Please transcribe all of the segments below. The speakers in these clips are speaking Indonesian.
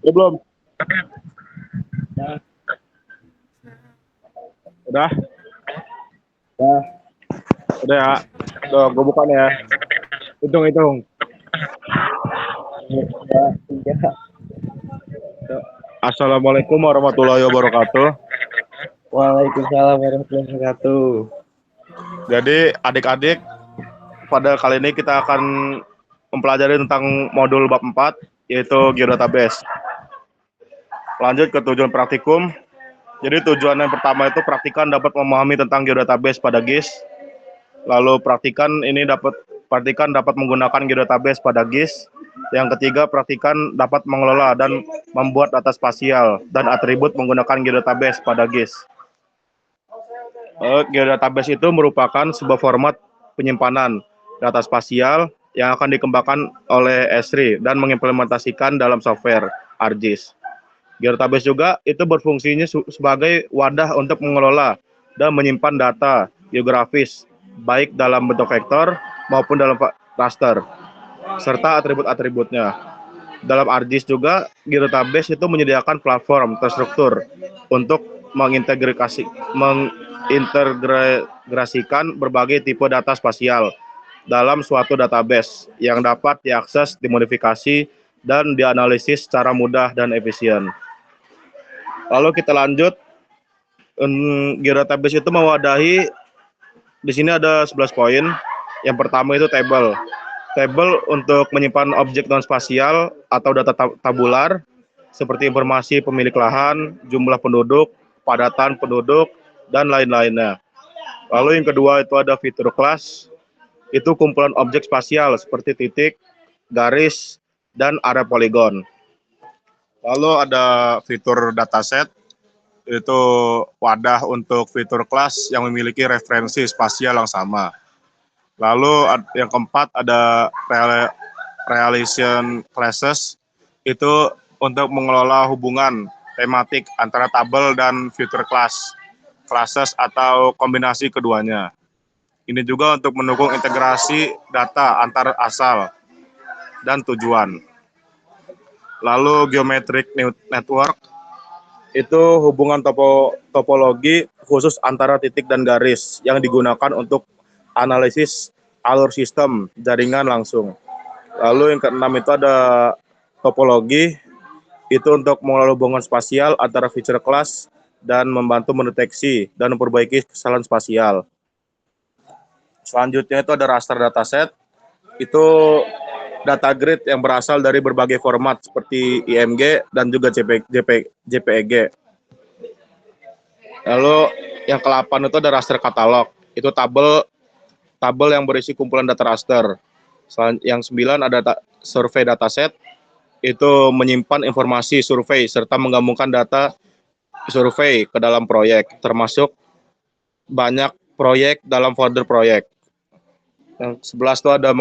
Udah belum? Udah? Nah, Udah ya. Tuh, gue buka nih ya. Hitung. ya, tiga. Assalamualaikum warahmatullahi wabarakatuh. Waalaikumsalam warahmatullahi wabarakatuh. Jadi adik-adik, pada kali ini kita akan mempelajari tentang modul bab 4, yaitu geodatabase. Lanjut ke tujuan praktikum. Jadi tujuan yang pertama itu praktikan dapat memahami tentang geodatabase pada GIS. Lalu praktikan dapat menggunakan geodatabase pada GIS. Yang ketiga, praktikan dapat mengelola dan membuat data spasial dan atribut menggunakan geodatabase pada GIS. Geodatabase itu merupakan sebuah format penyimpanan data spasial yang akan dikembangkan oleh Esri dan mengimplementasikan dalam software ArcGIS. Geodatabase juga itu berfungsinya sebagai wadah untuk mengelola dan menyimpan data geografis, baik dalam bentuk vektor maupun dalam raster, serta atribut-atributnya. Dalam ArcGIS juga, geodatabase itu menyediakan platform terstruktur untuk mengintegrasikan berbagai tipe data spasial dalam suatu database yang dapat diakses, dimodifikasi, dan dianalisis secara mudah dan efisien. Lalu kita lanjut, geodatabase itu mewadahi, di sini ada 11 poin. Yang pertama itu table. Table untuk menyimpan objek non-spasial atau data tabular, seperti informasi pemilik lahan, jumlah penduduk, padatan penduduk, dan lain-lainnya. Lalu yang kedua itu ada fitur class, itu kumpulan objek spasial seperti titik, garis, dan area poligon. Lalu ada fitur dataset, itu wadah untuk fitur kelas yang memiliki referensi spasial yang sama. Lalu yang keempat ada relation classes, itu untuk mengelola hubungan tematik antara tabel dan fitur classes atau kombinasi keduanya. Ini juga untuk mendukung integrasi data antar asal dan tujuan. Lalu geometric network, itu hubungan topologi khusus antara titik dan garis yang digunakan untuk analisis alur sistem jaringan langsung. Lalu yang keenam itu ada topologi, itu untuk mengelola hubungan spasial antara feature class dan membantu mendeteksi dan memperbaiki kesalahan spasial. Selanjutnya itu ada raster dataset, itu data grid yang berasal dari berbagai format seperti IMG dan juga JPEG. Lalu yang ke-8 itu ada raster katalog, itu tabel yang berisi kumpulan data raster. Yang 9 ada survei dataset, itu menyimpan informasi survei serta menggabungkan data survei ke dalam proyek, termasuk banyak proyek dalam folder proyek. Yang 11 itu ada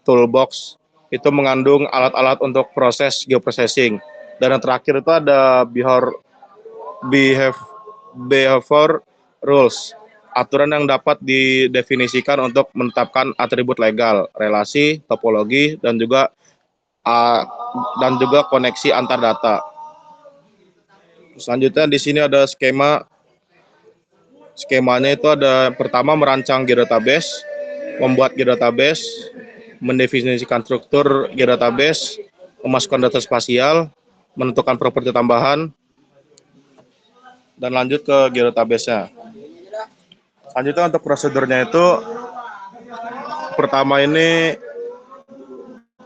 toolbox, itu mengandung alat-alat untuk proses geoprocessing. Dan yang terakhir itu ada behavior rules, aturan yang dapat didefinisikan untuk menetapkan atribut legal, relasi, topologi, dan juga koneksi antar data. Selanjutnya di sini ada skemanya, itu ada pertama merancang geodatabase, membuat geodatabase, mendefinisikan struktur geodatabase, memasukkan data spasial, menentukan properti tambahan, dan lanjut ke geodatabase-nya. Selanjutnya untuk prosedurnya itu, pertama ini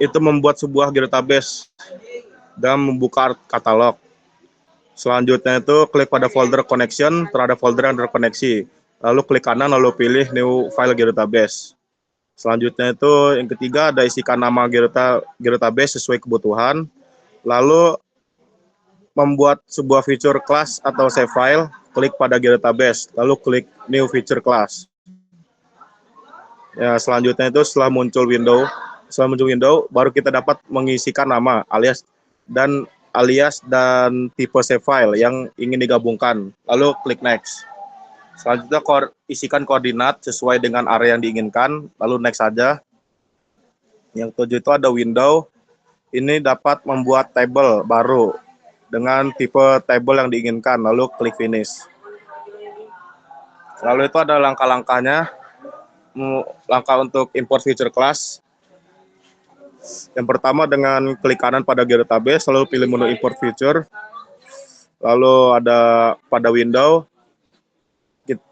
itu membuat sebuah geodatabase dan membuka katalog. Selanjutnya itu klik pada folder connection terhadap folder yang terkoneksi. Lalu klik kanan lalu pilih new file geodatabase. Selanjutnya itu yang ketiga ada isikan nama geodatabase sesuai kebutuhan. Lalu membuat sebuah feature class atau save file, klik pada geodatabase, lalu klik new feature class. Ya, selanjutnya itu setelah muncul window, baru kita dapat mengisikan nama alias dan tipe save file yang ingin digabungkan. Lalu klik next. Selanjutnya isikan koordinat sesuai dengan area yang diinginkan, lalu next saja. Yang 7 itu ada window, Ini dapat membuat table baru dengan tipe table yang diinginkan, lalu klik finish. Lalu itu ada langkah-langkahnya. Langkah untuk import feature class. Yang pertama dengan klik kanan pada database, lalu pilih menu import feature. Lalu ada pada window,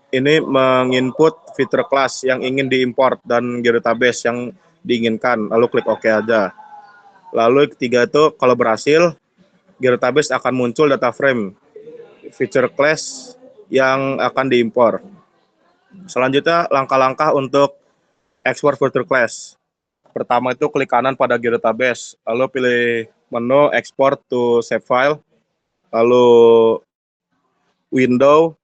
ini menginput feature class yang ingin diimport dan database yang diinginkan, lalu klik OK aja. Lalu ketiga itu kalau berhasil, database akan muncul data frame feature class yang akan diimpor. Selanjutnya langkah-langkah untuk export feature class. Pertama itu klik kanan pada database, lalu pilih menu export to save file, lalu window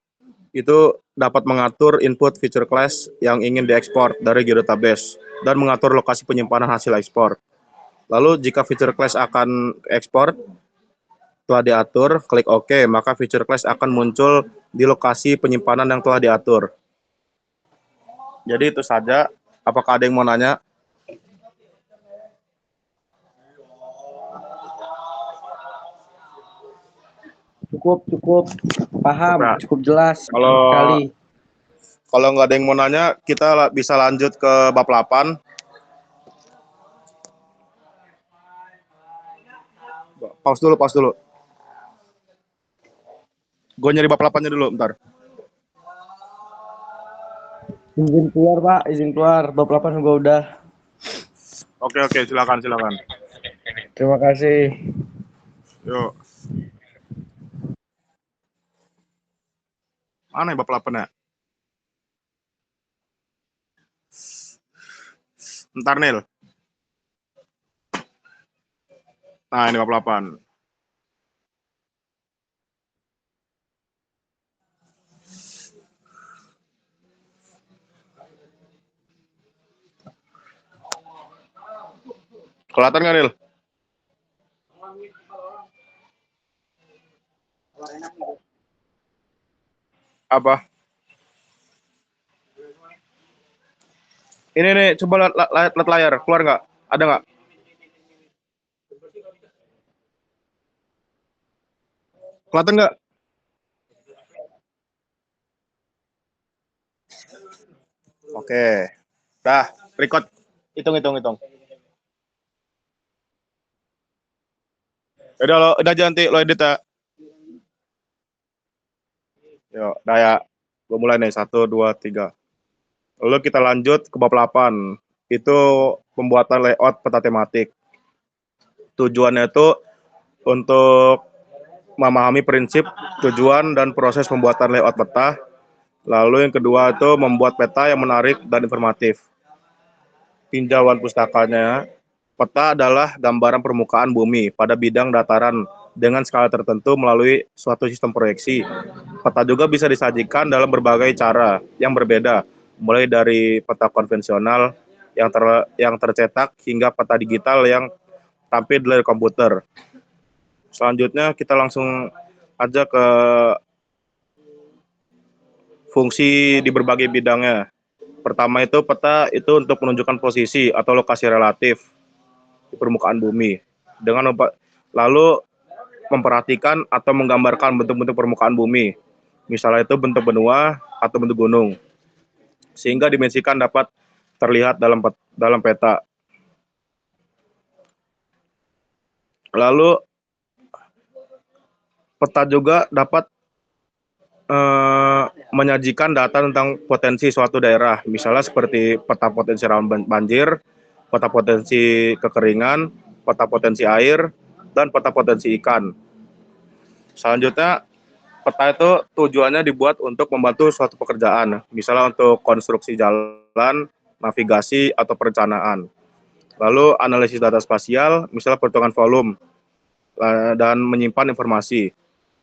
itu dapat mengatur input feature class yang ingin diekspor dari database dan mengatur lokasi penyimpanan hasil ekspor. Lalu jika feature class akan ekspor telah diatur, klik OK, maka feature class akan muncul di lokasi penyimpanan yang telah diatur. Jadi itu saja. Apakah ada yang mau nanya? Cukup paham, Nah, cukup jelas Kalau sekali. kalau nggak ada yang mau nanya, kita bisa lanjut ke bab 8. Pause dulu. Gue nyari bab 8-nya dulu, bentar. Izin keluar, Pak, izin keluar. Bab 8 juga udah. Oke, silakan. Terima kasih. Yuk. Mana ya bab 8-nya? Bentar, Nil. Nah, ini bab 8. Kelihatan nggak, Nil? Apa? Ini nih, coba lihat layar. Keluar nggak? Ada nggak? Kelihatan nggak? Oke. Dah, record. Hitung. Udah nanti lo edit ya. Yuk, dah ya. Gue mulai nih, 1, 2, 3. Lalu kita lanjut ke bab 8. Itu pembuatan layout peta tematik. Tujuannya itu untuk memahami prinsip, tujuan, dan proses pembuatan layout peta. Lalu yang kedua itu membuat peta yang menarik dan informatif. Tinjauan pustakanya, peta adalah gambaran permukaan bumi pada bidang dataran dengan skala tertentu melalui suatu sistem proyeksi. Peta juga bisa disajikan dalam berbagai cara yang berbeda, mulai dari peta konvensional yang tercetak hingga peta digital yang tampil dari komputer. Selanjutnya kita langsung aja ke fungsi di berbagai bidangnya. Pertama itu peta itu untuk menunjukkan posisi atau lokasi relatif di permukaan bumi. Lalu memperhatikan atau menggambarkan bentuk-bentuk permukaan bumi. Misalnya itu bentuk benua atau bentuk gunung. Sehingga dimensikan dapat terlihat dalam peta. Lalu peta juga dapat menyajikan data tentang potensi suatu daerah, misalnya seperti peta potensi rawan banjir, peta potensi kekeringan, peta potensi air, dan peta potensi ikan. Selanjutnya, peta itu tujuannya dibuat untuk membantu suatu pekerjaan, misalnya untuk konstruksi jalan, navigasi, atau perencanaan. Lalu analisis data spasial, misalnya perhitungan volume, dan menyimpan informasi.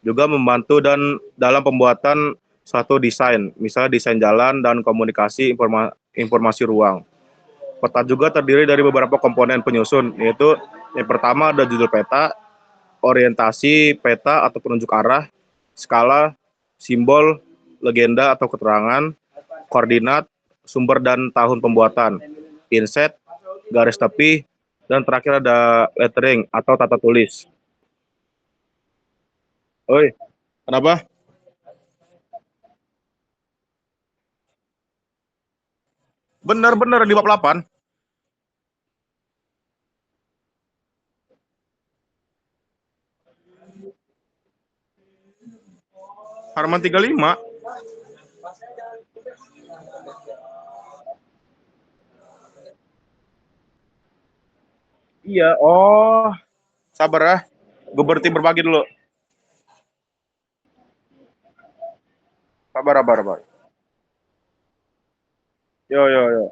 Juga membantu dalam pembuatan suatu desain, misalnya desain jalan dan komunikasi informasi ruang. Peta juga terdiri dari beberapa komponen penyusun, yaitu yang pertama ada judul peta, orientasi peta atau penunjuk arah, skala, simbol, legenda atau keterangan, koordinat, sumber dan tahun pembuatan, inset, garis tepi, Dan terakhir ada lettering atau tata tulis. Oi, kenapa? Benar-benar di bab 8. Halaman 35. Iya, oh. Sabar ya. Gue berhenti berbagi dulu. Sabar, sabar, sabar. Yo, yo, yo.